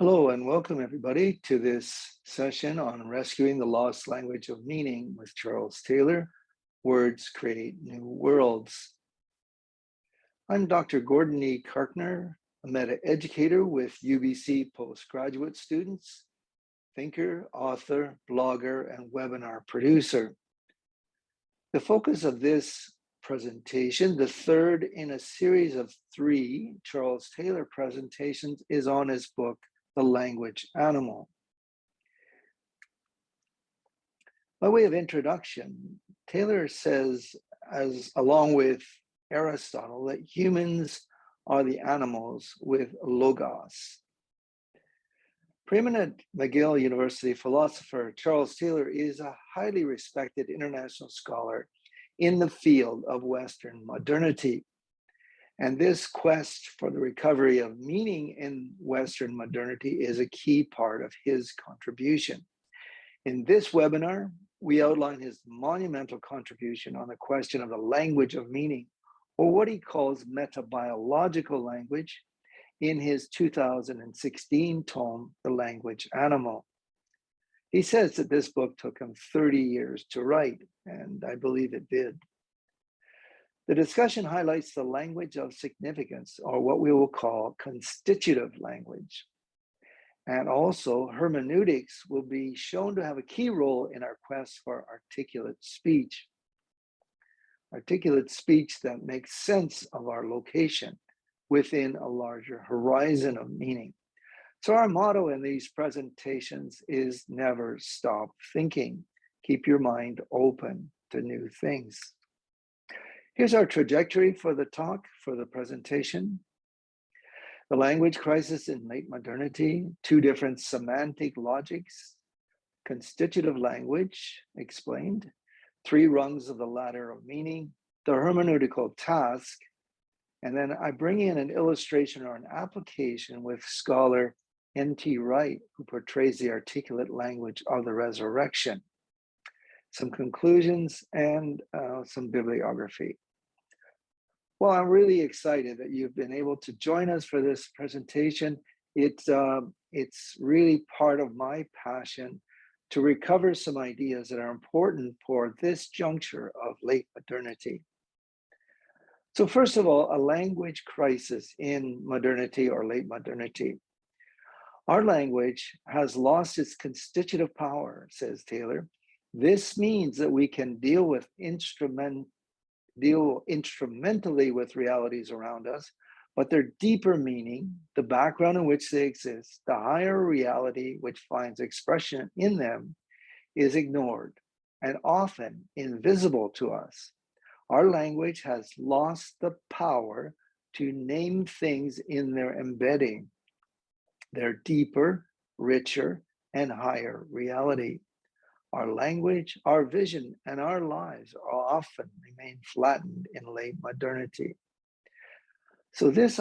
Hello and welcome everybody to this session on rescuing the lost language of meaning with Charles Taylor, Words Create New Worlds. I'm Dr. Gordon Carkner, a meta-educator with UBC postgraduate students, thinker, author, blogger, and webinar producer. The focus of this presentation, the third in a series of 3 Charles Taylor presentations, is on his book, The Language Animal. By way of introduction, Taylor says, along with Aristotle, that humans are the animals with logos. Preeminent McGill University philosopher Charles Taylor is a highly respected international scholar in the field of Western modernity. And this quest for the recovery of meaning in Western modernity is a key part of his contribution. In this webinar, we outline his monumental contribution on the question of the language of meaning, or what he calls metabiological language, in his 2016 tome, The Language Animal. He says that this book took him 30 years to write, and I believe it did. The discussion highlights the language of significance, or what we will call constitutive language. And also, hermeneutics will be shown to have a key role in our quest for articulate speech. Articulate speech that makes sense of our location within a larger horizon of meaning. So our motto in these presentations is never stop thinking. Keep your mind open to new things. Here's our trajectory for the talk, for the presentation. The language crisis in late modernity, 2 different semantic logics, constitutive language explained, 3 rungs of the ladder of meaning, the hermeneutical task, and then I bring in an illustration or an application with scholar N.T. Wright, who portrays the articulate language of the resurrection. Some conclusions and some bibliography. Well, I'm really excited that you've been able to join us for this presentation. It's really part of my passion to recover some ideas that are important for this juncture of late modernity. So first of all, a language crisis in modernity or late modernity. Our language has lost its constitutive power, says Taylor. This means that we can deal instrumentally with realities around us, but their deeper meaning, the background in which they exist, the higher reality which finds expression in them, is ignored and often invisible to us. Our language has lost the power to name things in their embedding, their deeper, richer, and higher reality. Our language, our vision, and our lives often remain flattened in late modernity. So this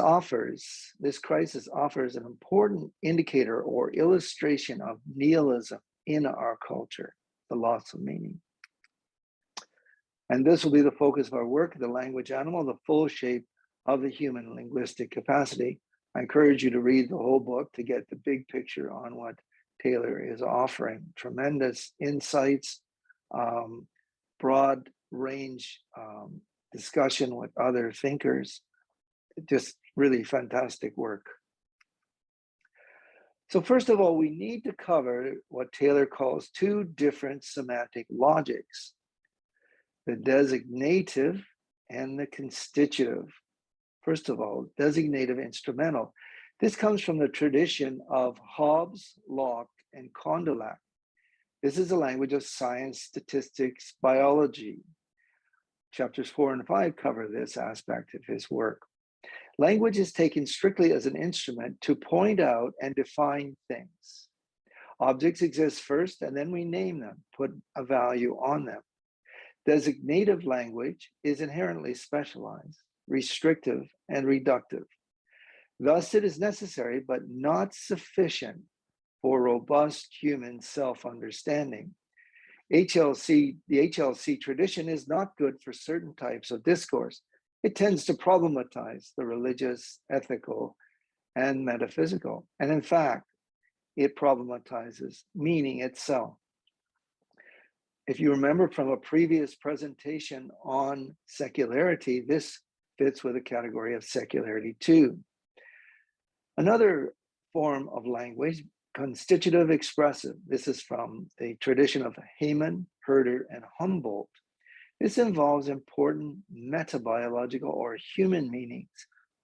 crisis offers an important indicator or illustration of nihilism in our culture, the loss of meaning. And this will be the focus of our work, The Language Animal, the full shape of the human linguistic capacity. I encourage you to read the whole book to get the big picture on what Taylor is offering. Tremendous insights, broad range discussion with other thinkers, just really fantastic work. So first of all, we need to cover what Taylor calls 2 different semantic logics, the designative and the constitutive. First of all, designative instrumental. This comes from the tradition of Hobbes, Locke, and Condillac. This is the language of science, statistics, biology. Chapters 4 and 5 cover this aspect of his work. Language is taken strictly as an instrument to point out and define things. Objects exist first, and then we name them, put a value on them. Designative language is inherently specialized, restrictive, and reductive. Thus, it is necessary but not sufficient for robust human self-understanding. The HLC tradition is not good for certain types of discourse. It tends to problematize the religious, ethical, and metaphysical. And in fact, it problematizes meaning itself. If you remember from a previous presentation on secularity, this fits with the category of secularity too. Another form of language, constitutive expressive. This is from the tradition of Hamann, Herder, and Humboldt. This involves important metabiological or human meanings,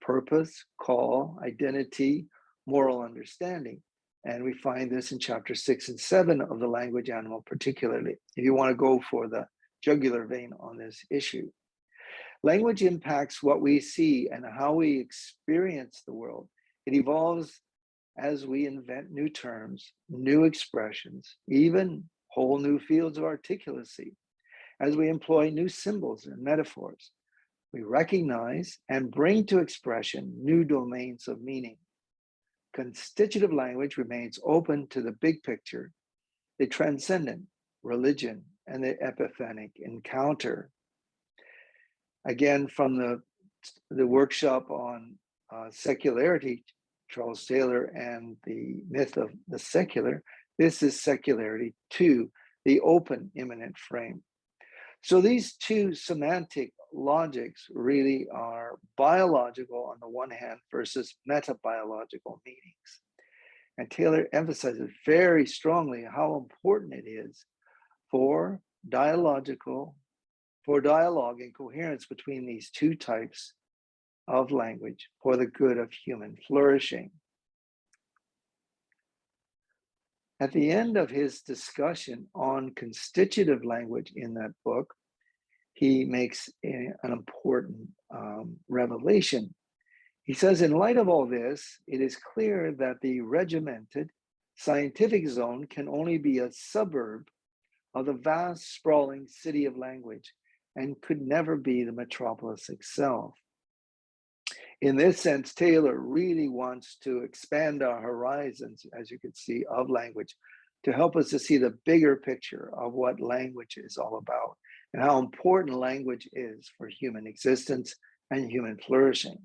purpose, call, identity, moral understanding. And we find this in chapter 6 and 7 of the language animal, particularly, if you want to go for the jugular vein on this issue. Language impacts what we see and how we experience the world. It evolves as we invent new terms, new expressions, even whole new fields of articulacy, as we employ new symbols and metaphors. We recognize and bring to expression new domains of meaning. Constitutive language remains open to the big picture, the transcendent, religion, and the epiphanic encounter. Again, from the workshop on secularity, Charles Taylor and the myth of the secular, this is secularity 2, the open immanent frame. So these two semantic logics really are biological on the one hand versus metabiological meanings. And Taylor emphasizes very strongly how important it is for dialogue and coherence between these two types of language for the good of human flourishing. At the end of his discussion on constitutive language in that book, he makes an important revelation. He says, in light of all this, it is clear that the regimented scientific zone can only be a suburb of the vast sprawling city of language and could never be the metropolis itself. In this sense, Taylor really wants to expand our horizons, as you can see, of language to help us to see the bigger picture of what language is all about and how important language is for human existence and human flourishing.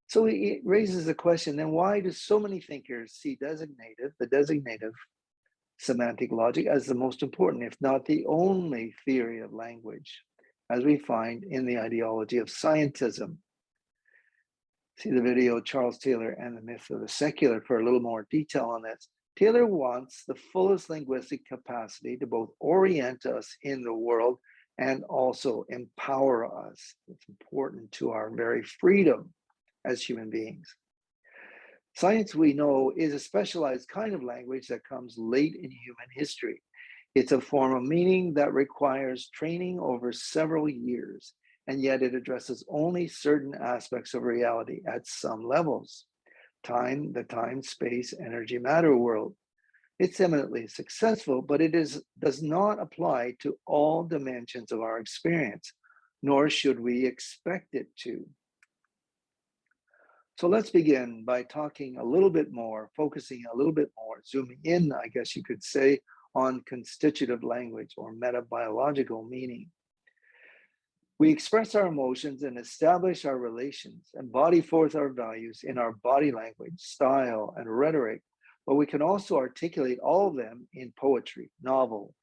So it raises the question, then why do so many thinkers see the designative semantic logic as the most important, if not the only theory of language, as we find in the ideology of scientism? See the video, Charles Taylor and the Myth of the Secular, for a little more detail on this. Taylor wants the fullest linguistic capacity to both orient us in the world and also empower us. It's important to our very freedom as human beings. Science, we know, is a specialized kind of language that comes late in human history. It's a form of meaning that requires training over several years, and yet it addresses only certain aspects of reality at some levels. The time, space, energy, matter world. It's eminently successful, but it does not apply to all dimensions of our experience, nor should we expect it to. So let's begin by talking a little bit more, focusing a little bit more, zooming in, I guess you could say, on constitutive language or metabiological meaning. We express our emotions and establish our relations and body forth our values in our body language, style, and rhetoric, but we can also articulate all of them in poetry, novels,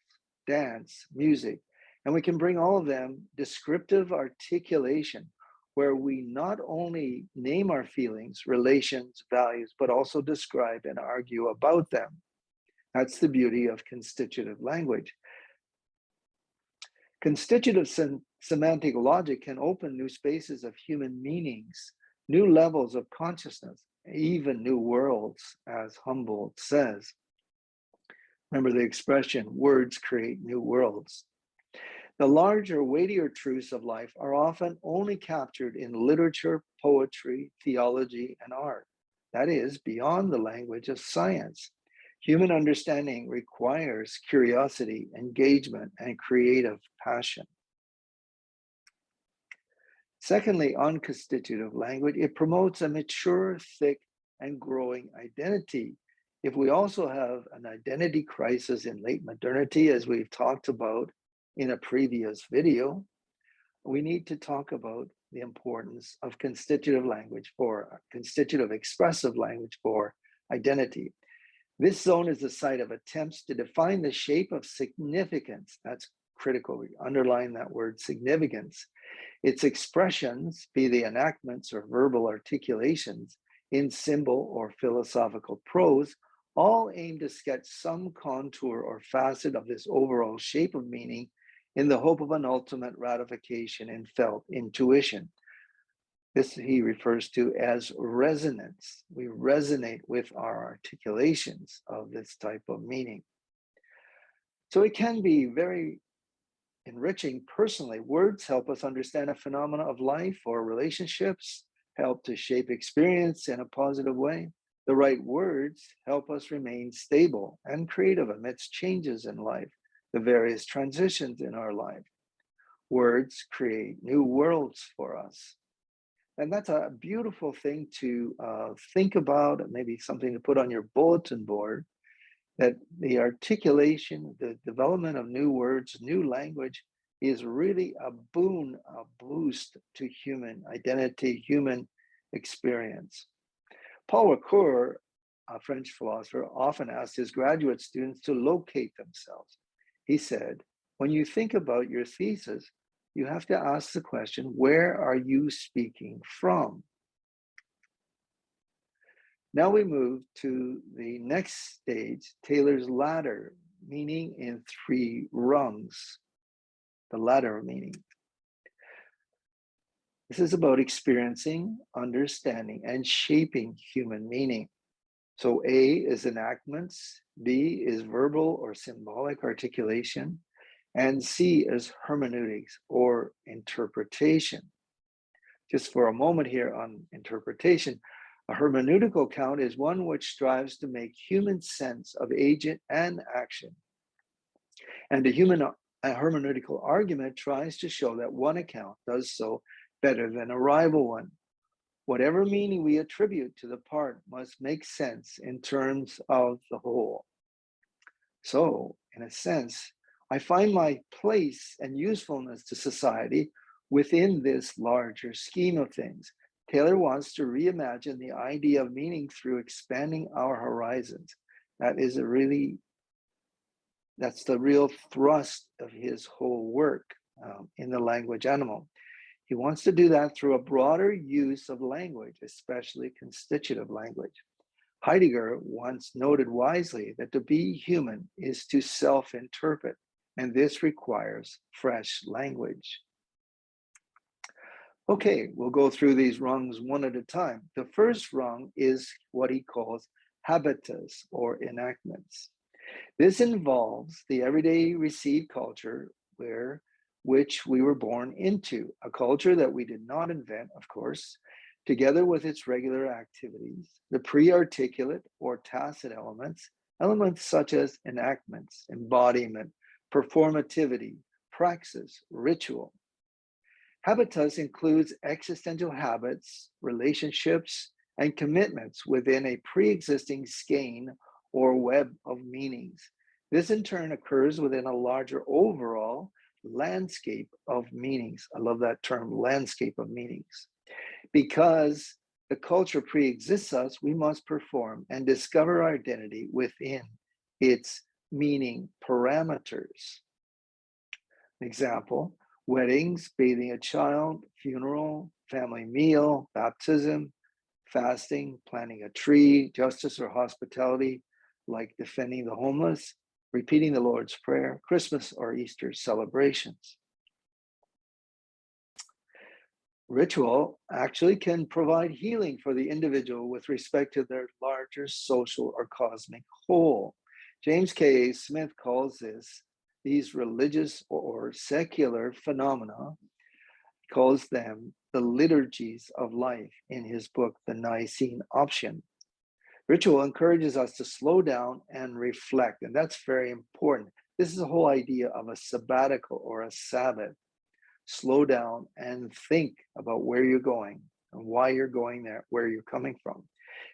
dance, music, and we can bring all of them descriptive articulation, where we not only name our feelings, relations, values, but also describe and argue about them. That's the beauty of constitutive language. Constitutive semantic logic can open new spaces of human meanings, new levels of consciousness, even new worlds, as Humboldt says. Remember the expression, words create new worlds. The larger, weightier truths of life are often only captured in literature, poetry, theology, and art. That is, beyond the language of science. Human understanding requires curiosity, engagement, and creative passion. Secondly, on constitutive language, it promotes a mature, thick, and growing identity. If we also have an identity crisis in late modernity, as we've talked about in a previous video, we need to talk about the importance of constitutive language for constitutive expressive language for identity. This zone is the site of attempts to define the shape of significance. That's critical. We underline that word significance. Its expressions, be they enactments or verbal articulations, in symbol or philosophical prose, all aim to sketch some contour or facet of this overall shape of meaning in the hope of an ultimate ratification in felt intuition. This he refers to as resonance. We resonate with our articulations of this type of meaning. So it can be very enriching personally. Words help us understand a phenomena of life or relationships, help to shape experience in a positive way. The right words help us remain stable and creative amidst changes in life, the various transitions in our life. Words create new worlds for us. And that's a beautiful thing to think about, maybe something to put on your bulletin board, that the articulation, the development of new words, new language is really a boon, a boost to human identity, human experience. Paul Ricoeur, a French philosopher, often asked his graduate students to locate themselves. He said, when you think about your thesis, you have to ask the question, where are you speaking from? Now we move to the next stage, Taylor's ladder, meaning in 3 rungs, the ladder of meaning. This is about experiencing, understanding, and shaping human meaning. So A is enactments, B is verbal or symbolic articulation, and C is hermeneutics or interpretation. Just for a moment here on interpretation, a hermeneutical account is one which strives to make human sense of agent and action. And a hermeneutical argument tries to show that one account does so better than a rival one. Whatever meaning we attribute to the part must make sense in terms of the whole. So, in a sense, I find my place and usefulness to society within this larger scheme of things. Taylor wants to reimagine the idea of meaning through expanding our horizons. That's the real thrust of his whole work in the language animal. He wants to do that through a broader use of language, especially constitutive language. Heidegger once noted wisely that to be human is to self-interpret, and this requires fresh language. Okay, we'll go through these rungs one at a time. The first rung is what he calls habitus or enactments. This involves the everyday received culture which we were born into, a culture that we did not invent, of course, together with its regular activities, the pre-articulate or tacit elements such as enactments, embodiment, performativity, praxis, ritual. Habitus includes existential habits, relationships, and commitments within a pre-existing skein or web of meanings. This in turn occurs within a larger overall landscape of meanings. I love that term, landscape of meanings. Because the culture pre-exists us, we must perform and discover our identity within its meaning parameters. Example, weddings, bathing a child, funeral, family meal, baptism, fasting, planting a tree, justice or hospitality, like defending the homeless, repeating the Lord's Prayer, Christmas or Easter celebrations. Ritual actually can provide healing for the individual with respect to their larger social or cosmic whole. James K. Smith calls these religious or secular phenomena, calls them the liturgies of life in his book, The Nicene Option. Ritual encourages us to slow down and reflect, and that's very important. This is the whole idea of a sabbatical or a Sabbath. Slow down and think about where you're going and why you're going there, where you're coming from.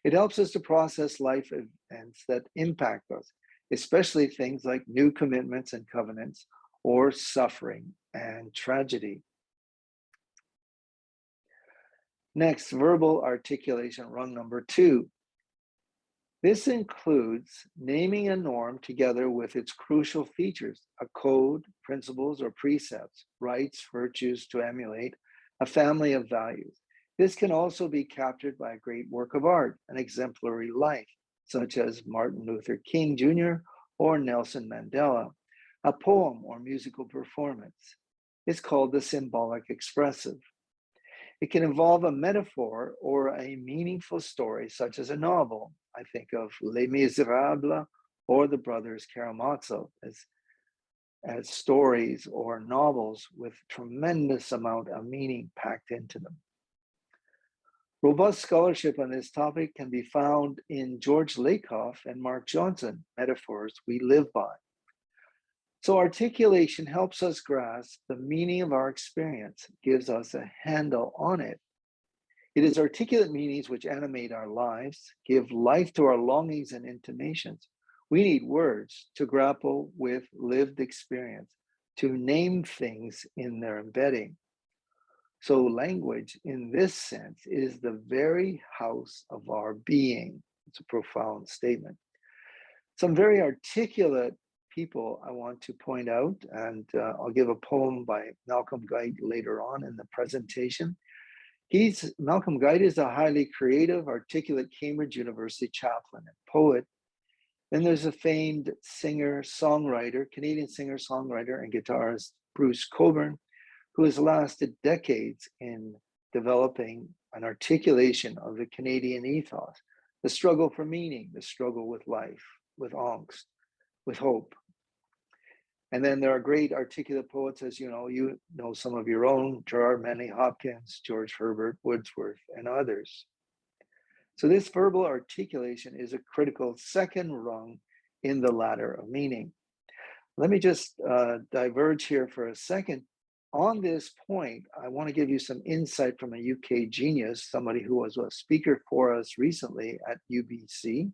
It helps us to process life events that impact us, especially things like new commitments and covenants or suffering and tragedy. Next, verbal articulation, rung number 2. This includes naming a norm together with its crucial features, a code, principles, or precepts, rights, virtues to emulate, a family of values. This can also be captured by a great work of art, an exemplary life, such as Martin Luther King Jr. or Nelson Mandela, a poem or musical performance. It's called the symbolic expressive. It can involve a metaphor or a meaningful story, such as a novel. I think of Les Miserables or The Brothers Karamazov as stories or novels with tremendous amount of meaning packed into them. Robust scholarship on this topic can be found in George Lakoff and Mark Johnson, Metaphors We Live By. So articulation helps us grasp the meaning of our experience, gives us a handle on it. It is articulate meanings which animate our lives, give life to our longings and intimations. We need words to grapple with lived experience, to name things in their embedding. So language, in this sense, is the very house of our being. It's a profound statement. Some very articulate people I want to point out, and I'll give a poem by Malcolm Guite later on in the presentation. Malcolm Guite is a highly creative, articulate Cambridge University chaplain and poet. Then there's a famed singer-songwriter, Canadian singer-songwriter and guitarist Bruce Cockburn, who has lasted decades in developing an articulation of the Canadian ethos, the struggle for meaning, the struggle with life, with angst, with hope. And then there are great articulate poets, as you know some of your own, Girard, Manley Hopkins, George Herbert, Wordsworth, and others. So this verbal articulation is a critical second rung in the ladder of meaning. Let me just diverge here for a second. On this point, I want to give you some insight from a UK genius, somebody who was a speaker for us recently at UBC,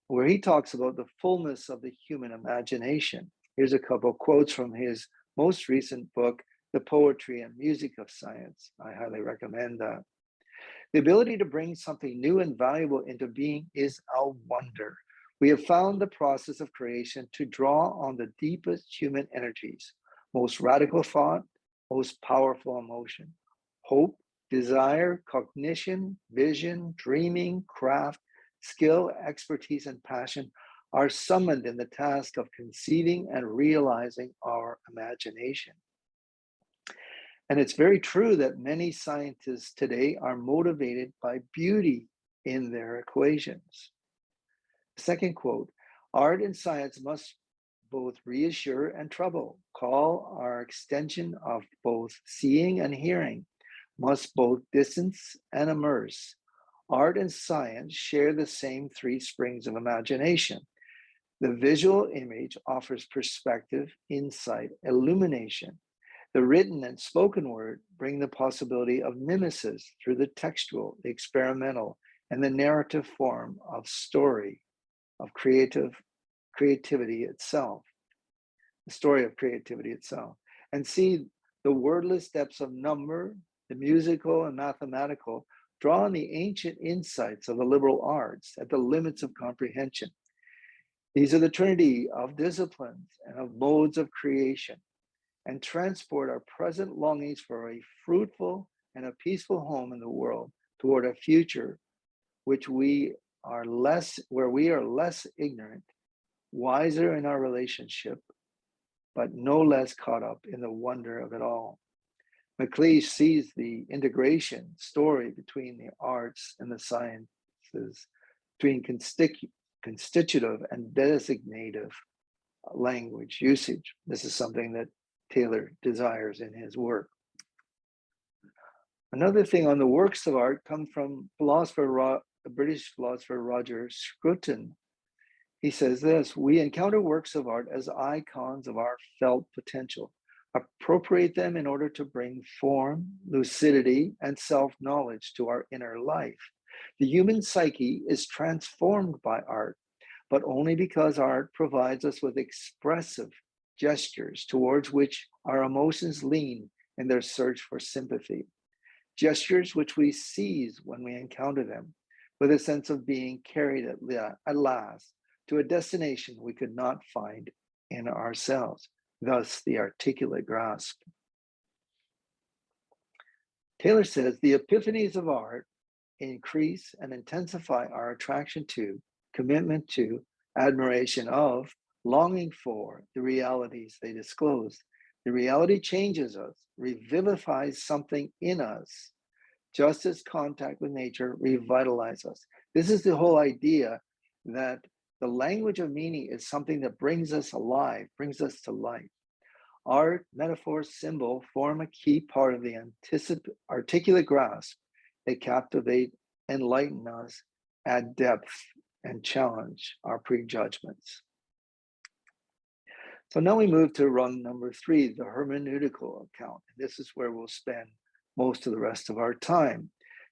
where he talks about the fullness of the human imagination. Here's a couple of quotes from his most recent book, The Poetry and Music of Science. I highly recommend that. The ability to bring something new and valuable into being is a wonder. We have found the process of creation to draw on the deepest human energies, most radical thought, most powerful emotion, hope, desire, cognition, vision, dreaming, craft, skill, expertise, and passion are summoned in the task of conceiving and realizing our imagination. And it's very true that many scientists today are motivated by beauty in their equations. Second quote, art and science must both reassure and trouble, call our extension of both seeing and hearing, must both distance and immerse. Art and science share the same three springs of imagination. The visual image offers perspective, insight, illumination. The written and spoken word bring the possibility of mimesis through the textual, the experimental, and the narrative form of story, of creativity itself, the story of creativity itself. And see the wordless depths of number, the musical and mathematical, draw on the ancient insights of the liberal arts at the limits of comprehension. These are the trinity of disciplines and of modes of creation, and transport our present longings for a fruitful and a peaceful home in the world toward a future where we are less ignorant, wiser in our relationship, but no less caught up in the wonder of it all. McLeish sees the integration story between the arts and the sciences, between constitutive and designative language usage. This is something that Taylor desires in his work. Another thing on the works of art come from the British philosopher Roger Scruton. He says this, we encounter works of art as icons of our felt potential, appropriate them in order to bring form, lucidity, and self-knowledge to our inner life. The human psyche is transformed by art, but only because art provides us with expressive gestures towards which our emotions lean in their search for sympathy. Gestures which we seize when we encounter them, with a sense of being carried at last to a destination we could not find in ourselves, thus the articulate grasp. Taylor says, the epiphanies of art increase and intensify our attraction to, commitment to, admiration of, longing for the realities they disclose. The reality changes us, revivifies something in us, just as contact with nature revitalizes us. This is the whole idea that the language of meaning is something that brings us alive, brings us to life. Art, metaphor, symbol form a key part of the articulate grasp. They captivate, enlighten us, add depth, and challenge our prejudgments. So now we move to rung number 3, the hermeneutical account. This is where we'll spend most of the rest of our time.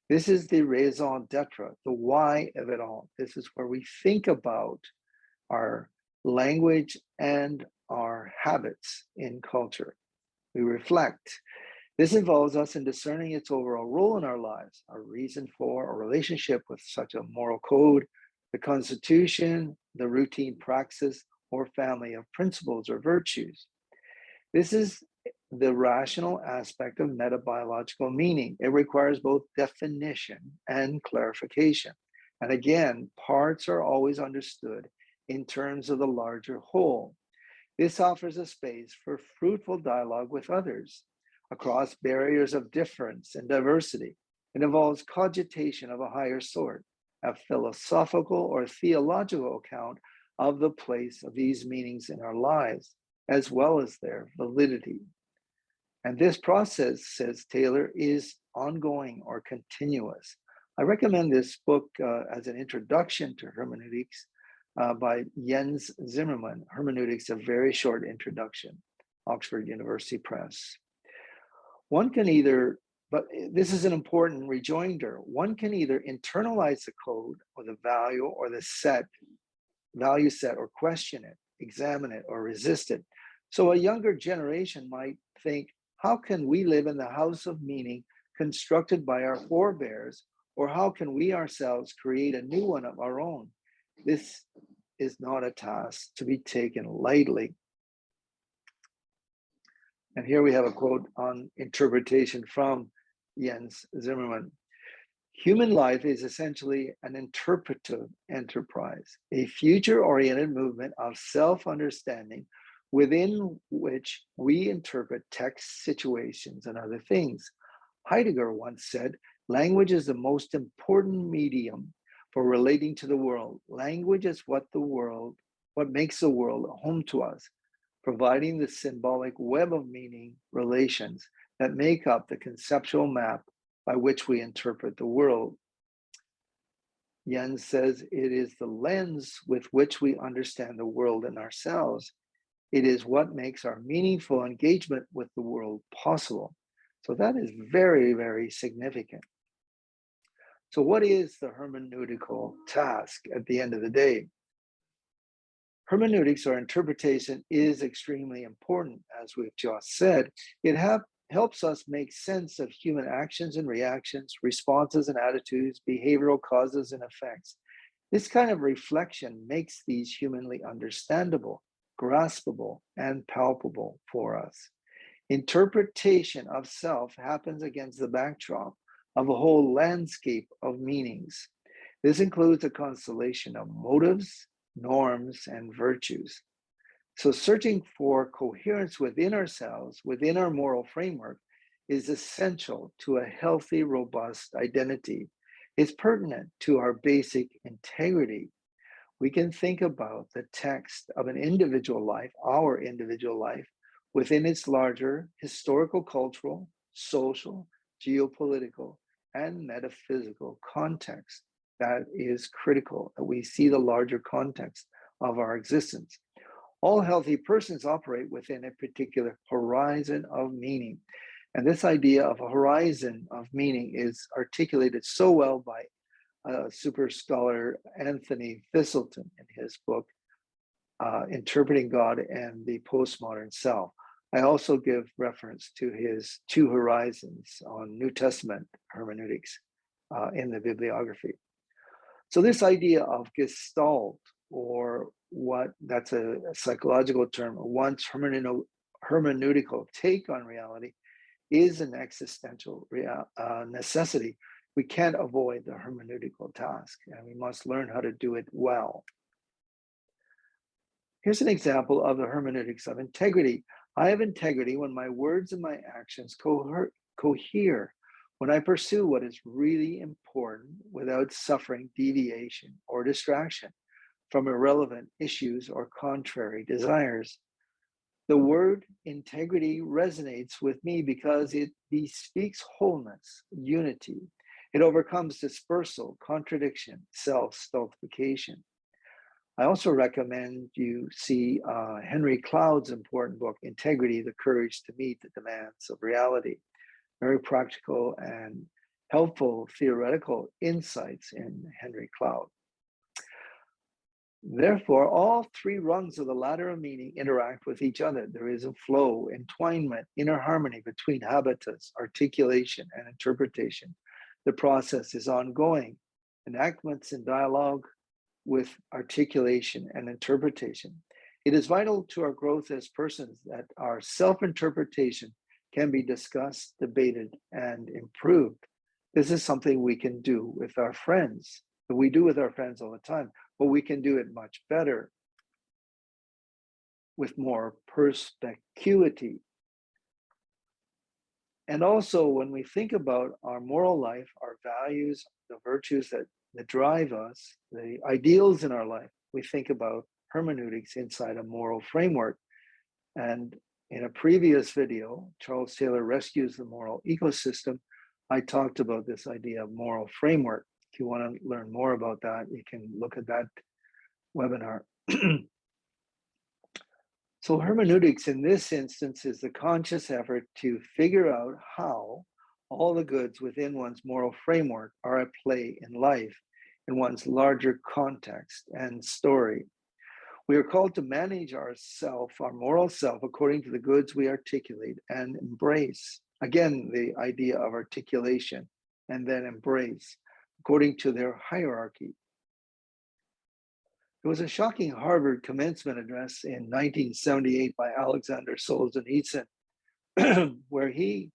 This is the raison d'etre, the why of it all. This is where we think about our language and our habits in culture. We reflect. This involves us in discerning its overall role in our lives, our reason for, our relationship with such a moral code, the constitution, the routine praxis, or family of principles or virtues. This is the rational aspect of metabiological meaning. It requires both definition and clarification. And again, parts are always understood in terms of the larger whole. This offers a space for fruitful dialogue with others across barriers of difference and diversity. It involves cogitation of a higher sort, a philosophical or theological account of the place of these meanings in our lives, as well as their validity. And this process, says Taylor, is ongoing or continuous. I recommend this book as an introduction to hermeneutics by Jens Zimmermann, Hermeneutics, a very short introduction, Oxford University Press. One can either, but this is an important rejoinder, one can either internalize the code or the value or the value set, or question it, examine it, or resist it. So a younger generation might think, how can we live in the house of meaning constructed by our forebears, or how can we ourselves create a new one of our own? This is not a task to be taken lightly. And here we have a quote on interpretation from Jens Zimmermann. Human life is essentially an interpretive enterprise, a future-oriented movement of self-understanding within which we interpret text, situations, and other things. Heidegger once said, language is the most important medium for relating to the world. Language is what makes the world a home to us, providing the symbolic web of meaning relations that make up the conceptual map by which we interpret the world. Jens says it is the lens with which we understand the world and ourselves. It is what makes our meaningful engagement with the world possible. So that is very, very significant. So what is the hermeneutical task at the end of the day? Hermeneutics, or interpretation, is extremely important, as we've just said. It helps us make sense of human actions and reactions, responses and attitudes, behavioral causes and effects. This kind of reflection makes these humanly understandable, graspable, and palpable for us. Interpretation of self happens against the backdrop of a whole landscape of meanings. This includes a constellation of motives, norms, and virtues. So searching for coherence within ourselves, within our moral framework, is essential to a healthy, robust identity. It's pertinent to our basic integrity. We can think about the text of an individual life, our individual life, within its larger historical, cultural, social, geopolitical, and metaphysical context. That is critical, that we see the larger context of our existence. All healthy persons operate within a particular horizon of meaning. And this idea of a horizon of meaning is articulated so well by super scholar Anthony Thistleton in his book, Interpreting God and the Postmodern Self. I also give reference to his 2 horizons on New Testament hermeneutics in the bibliography. So this idea of gestalt, or that's a psychological term, one's hermeneutical take on reality, is an existential necessity. We can't avoid the hermeneutical task, and we must learn how to do it well. Here's an example of the hermeneutics of integrity. I have integrity when my words and my actions cohere, when I pursue what is really important without suffering deviation or distraction from irrelevant issues or contrary desires. The word integrity resonates with me because it bespeaks wholeness, unity. It overcomes dispersal, contradiction, self-stultification. I also recommend you see Henry Cloud's important book, Integrity, the Courage to Meet the Demands of Reality. Very practical and helpful theoretical insights in Henry Cloud. Therefore, all three rungs of the ladder of meaning interact with each other. There is a flow, entwinement, inner harmony between habitus, articulation, and interpretation. The process is ongoing. Enactments in dialogue with articulation and interpretation. It is vital to our growth as persons that our self-interpretation can be discussed, debated, and improved. This is something we can do with our friends. We do with our friends all the time, but we can do it much better with more perspicuity. And also, when we think about our moral life, our values, the virtues that drive us, the ideals in our life, we think about hermeneutics inside a moral framework. And in a previous video, Charles Taylor Rescues the Moral Ecosystem, I talked about this idea of moral framework. If you want to learn more about that, you can look at that webinar. So hermeneutics in this instance is the conscious effort to figure out how all the goods within one's moral framework are at play in life, in one's larger context and story. We are called to manage our moral self, according to the goods we articulate and embrace. Again, the idea of articulation and then embrace, according to their hierarchy. There was a shocking Harvard commencement address in 1978 by Alexander Solzhenitsyn, where he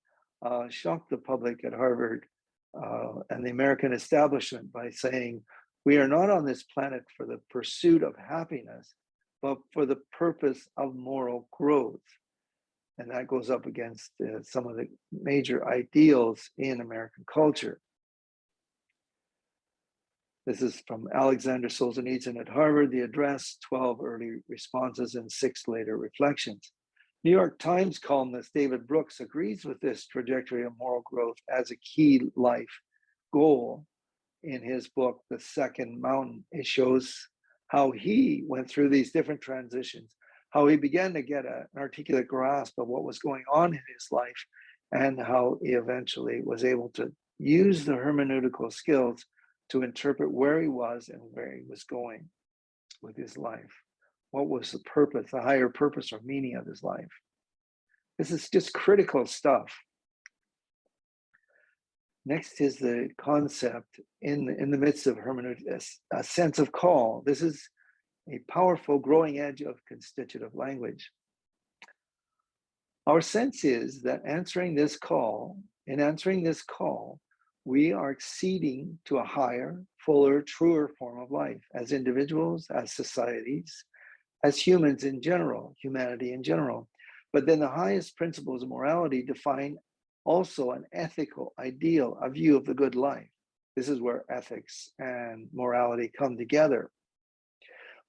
shocked the public at Harvard and the American establishment by saying, "We are not on this planet for the pursuit of happiness, but for the purpose of moral growth." And that goes up against some of the major ideals in American culture. This is from Alexander Solzhenitsyn at Harvard, the address, 12 early responses and 6 later reflections. New York Times columnist David Brooks agrees with this trajectory of moral growth as a key life goal in his book, The Second Mountain. It shows how he went through these different transitions, how he began to get an articulate grasp of what was going on in his life, and how he eventually was able to use the hermeneutical skills to interpret where he was and where he was going with his life. What was the purpose, the higher purpose or meaning of his life? This is just critical stuff. Next is the concept in the midst of hermeneutics, a sense of call. This is a powerful growing edge of constitutive language. Our sense is that in answering this call, we are acceding to a higher, fuller, truer form of life as individuals, as societies, as humans in general, humanity in general. But then the highest principles of morality define also an ethical ideal, a view of the good life. This is where ethics and morality come together.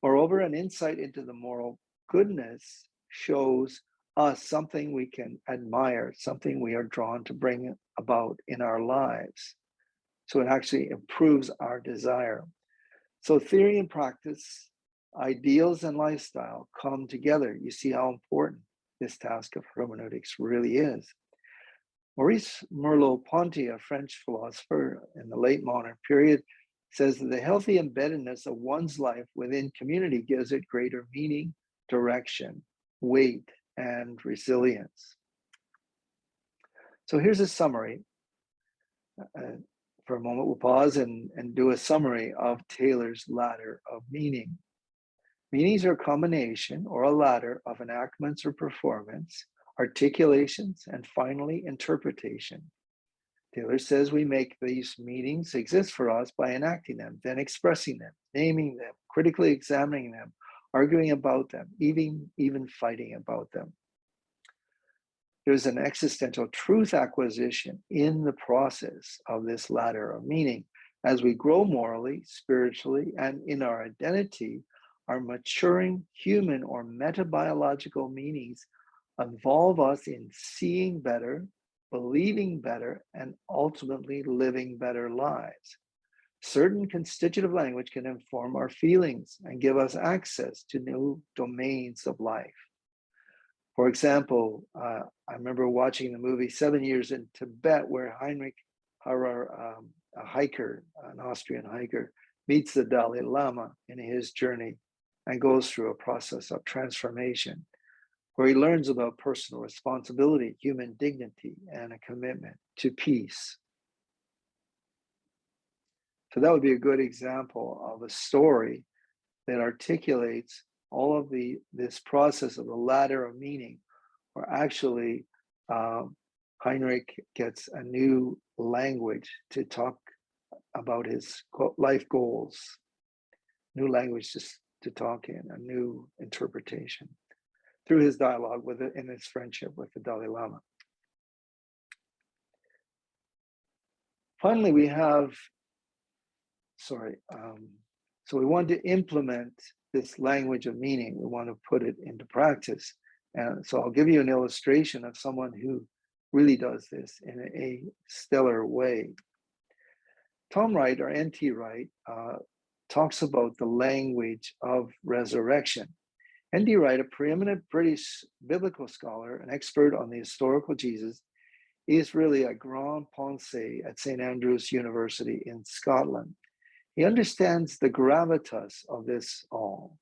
Moreover, an insight into the moral goodness shows us something we can admire, something we are drawn to bring about in our lives. So it actually improves our desire. So theory and practice, ideals and lifestyle come together. You see how important this task of hermeneutics really is. Maurice Merleau-Ponty, a French philosopher in the late modern period, says that the healthy embeddedness of one's life within community gives it greater meaning, direction, weight, and resilience. So here's a summary For a moment, we'll pause and do a summary of Taylor's ladder of meaning. Meanings are a combination or a ladder of enactments or performance, articulations, and finally, interpretation. Taylor says we make these meanings exist for us by enacting them, then expressing them, naming them, critically examining them, arguing about them, even fighting about them. There's an existential truth acquisition in the process of this ladder of meaning. As we grow morally, spiritually, and in our identity, our maturing human or metabiological meanings involve us in seeing better, believing better, and ultimately living better lives. Certain constitutive language can inform our feelings and give us access to new domains of life. For example, I remember watching the movie 7 Years in Tibet, where Heinrich Harrer, a hiker, an Austrian hiker, meets the Dalai Lama in his journey and goes through a process of transformation, where he learns about personal responsibility, human dignity, and a commitment to peace. So that would be a good example of a story that articulates all of this process of the ladder of meaning, where actually Heinrich gets a new language to talk about his life goals, new language to talk in, a new interpretation through his dialogue with it in his friendship with the Dalai Lama. Finally, we have, so we want to implement this language of meaning. We want to put it into practice. And so I'll give you an illustration of someone who really does this in a stellar way. Tom Wright, or N.T. Wright, talks about the language of resurrection. N.T. Wright, a preeminent British biblical scholar, an expert on the historical Jesus, is really a grand pensée at St. Andrews University in Scotland. He understands the gravitas of this all.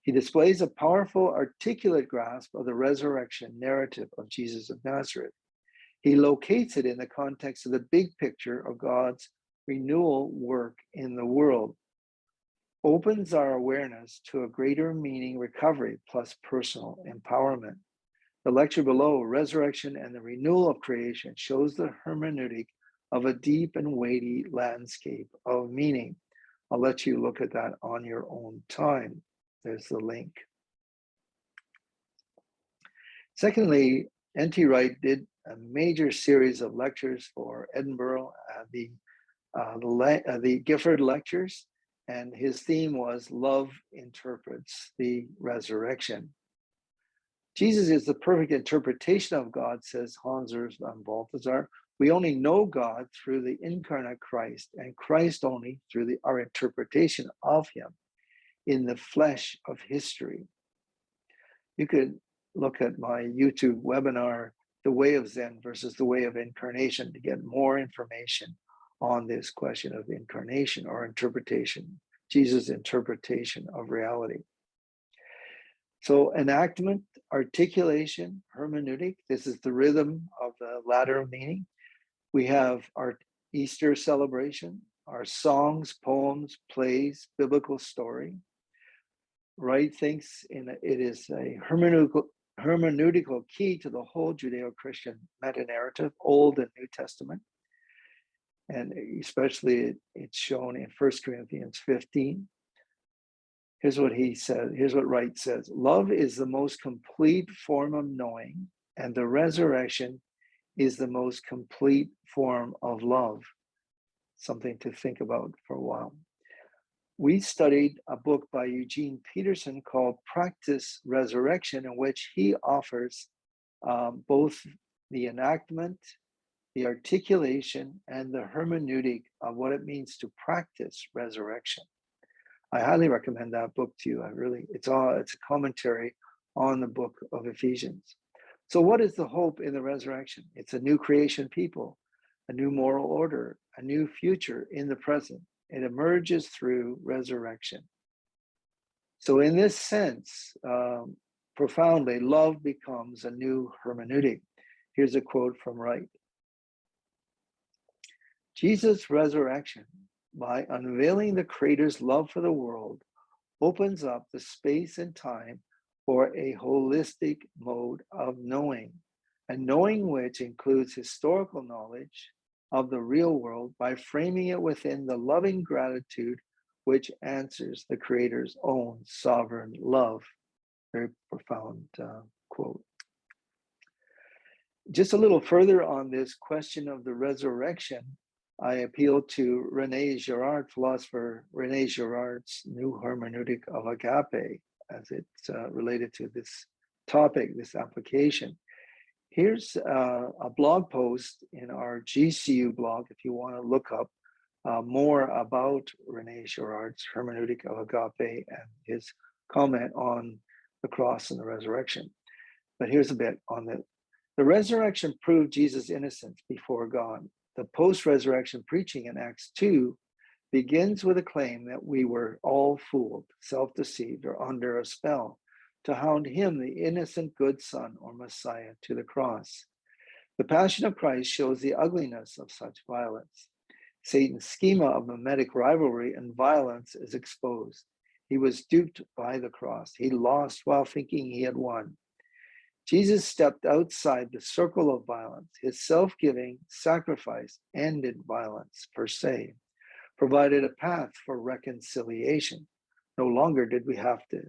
He displays a powerful, articulate grasp of the resurrection narrative of Jesus of Nazareth. He locates it in the context of the big picture of God's renewal work in the world, opens our awareness to a greater meaning recovery plus personal empowerment. The lecture below, Resurrection and the Renewal of Creation, shows the hermeneutic of a deep and weighty landscape of meaning. I'll let you look at that on your own time. There's the link. Secondly, N.T. Wright did a major series of lectures for Edinburgh, the Gifford Lectures, and his theme was Love Interprets the Resurrection. Jesus is the perfect interpretation of God, says Hans Urs von Balthasar. We only know God through the incarnate Christ, and Christ only through our interpretation of him in the flesh of history. You could look at my YouTube webinar, The Way of Zen versus the Way of Incarnation, to get more information on this question of incarnation or interpretation, Jesus' interpretation of reality. So enactment, articulation, hermeneutic, this is the rhythm of the ladder of meaning. We have our Easter celebration, our songs, poems, plays, biblical story. Wright thinks it is a hermeneutical key to the whole Judeo-Christian meta-narrative, Old and New Testament. And especially it's shown in 1 Corinthians 15. Here's what he said. Here's what Wright says. Love is the most complete form of knowing, and the resurrection is the most complete form of love. Something to think about for a while. We studied a book by Eugene Peterson called Practice Resurrection, in which he offers both the enactment, the articulation, and the hermeneutic of what it means to practice resurrection. I highly recommend that book to you. It's a commentary on the book of Ephesians. So what is the hope in the resurrection? It's a new creation people, a new moral order, a new future in the present. It emerges through resurrection. So in this sense, profoundly, love becomes a new hermeneutic. Here's a quote from Wright. Jesus' resurrection, by unveiling the Creator's love for the world, opens up the space and time for a holistic mode of knowing, a knowing which includes historical knowledge of the real world by framing it within the loving gratitude which answers the Creator's own sovereign love. Very profound quote. Just a little further on this question of the resurrection, I appeal to René Girard, philosopher René Girard's new Hermeneutic of Agape, as it's related to this topic, this application. Here's a blog post in our GCU blog if you want to look up more about René Girard's Hermeneutic of Agape and his comment on the cross and the resurrection. But here's a bit on it. The resurrection proved Jesus' innocence before God. The post-resurrection preaching in Acts 2 begins with a claim that we were all fooled, self-deceived, or under a spell to hound him, the innocent good son or Messiah, to the cross. The Passion of Christ shows the ugliness of such violence. Satan's schema of mimetic rivalry and violence is exposed. He was duped by the cross. He lost while thinking he had won. Jesus stepped outside the circle of violence. His self-giving sacrifice ended violence per se, provided a path for reconciliation. No longer did we have to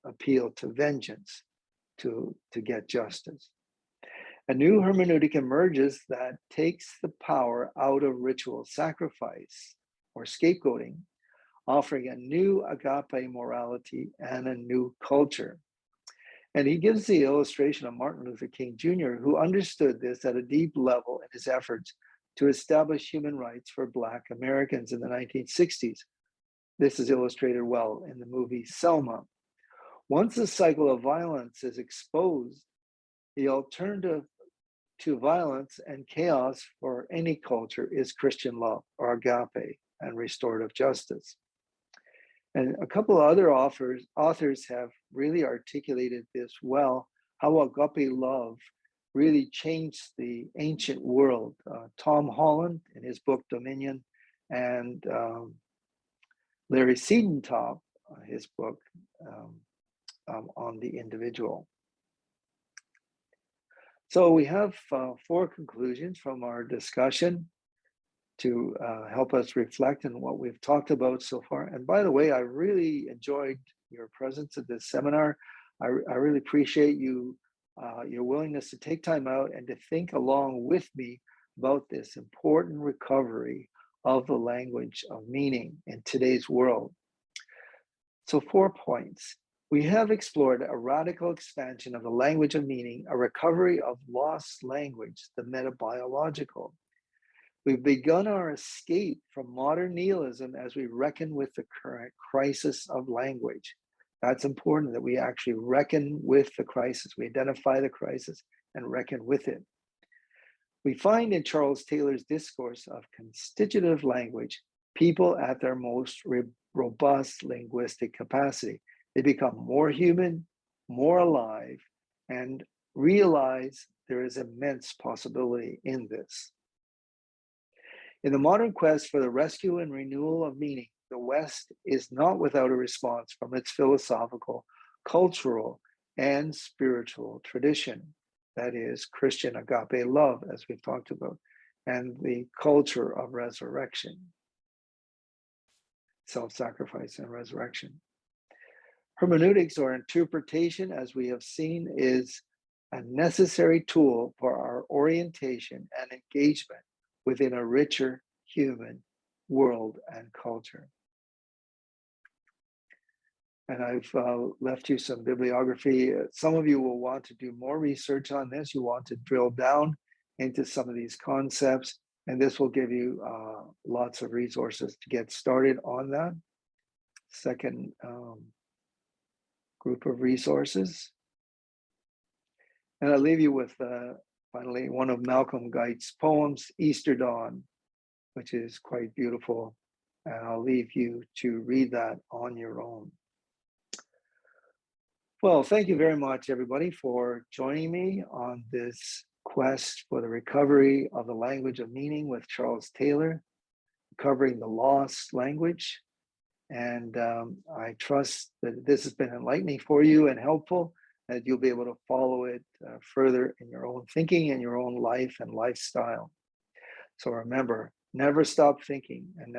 appeal to vengeance to get justice. A new hermeneutic emerges that takes the power out of ritual sacrifice or scapegoating, offering a new agape morality and a new culture. And he gives the illustration of Martin Luther King Jr., who understood this at a deep level in his efforts to establish human rights for Black Americans in the 1960s. This is illustrated well in the movie Selma. Once the cycle of violence is exposed, the alternative to violence and chaos for any culture is Christian love, or agape, and restorative justice. And a couple of other authors have really articulated this well, how agape love really changed the ancient world. Tom Holland, in his book Dominion, and Larry Siedentop, his book on the individual. So we have 4 conclusions from our discussion to help us reflect on what we've talked about so far. And by the way, I really enjoyed your presence at this seminar. I really appreciate you, your willingness to take time out and to think along with me about this important recovery of the language of meaning in today's world. So 4 points. We have explored a radical expansion of the language of meaning, a recovery of lost language, the metabiological. We've begun our escape from modern nihilism as we reckon with the current crisis of language. That's important, that we actually reckon with the crisis. We identify the crisis and reckon with it. We find in Charles Taylor's discourse of constitutive language, people at their most robust linguistic capacity. They become more human, more alive, and realize there is immense possibility in this. In the modern quest for the rescue and renewal of meaning, the West is not without a response from its philosophical, cultural, and spiritual tradition. That is Christian agape love, as we've talked about, and the culture of resurrection, self-sacrifice and resurrection. Hermeneutics, or interpretation, as we have seen, is a necessary tool for our orientation and engagement within a richer human world and culture. And I've left you some bibliography. Some of you will want to do more research on this. You want to drill down into some of these concepts, and this will give you lots of resources to get started on that. Second group of resources. And I'll leave you with finally one of Malcolm Guite's poems, Easter Dawn, which is quite beautiful. And I'll leave you to read that on your own. Well, thank you very much, everybody, for joining me on this quest for the recovery of the language of meaning with Charles Taylor. covering the lost language. And I trust that this has been enlightening for you and helpful, that you'll be able to follow it further in your own thinking and your own life and lifestyle. So remember, never stop thinking and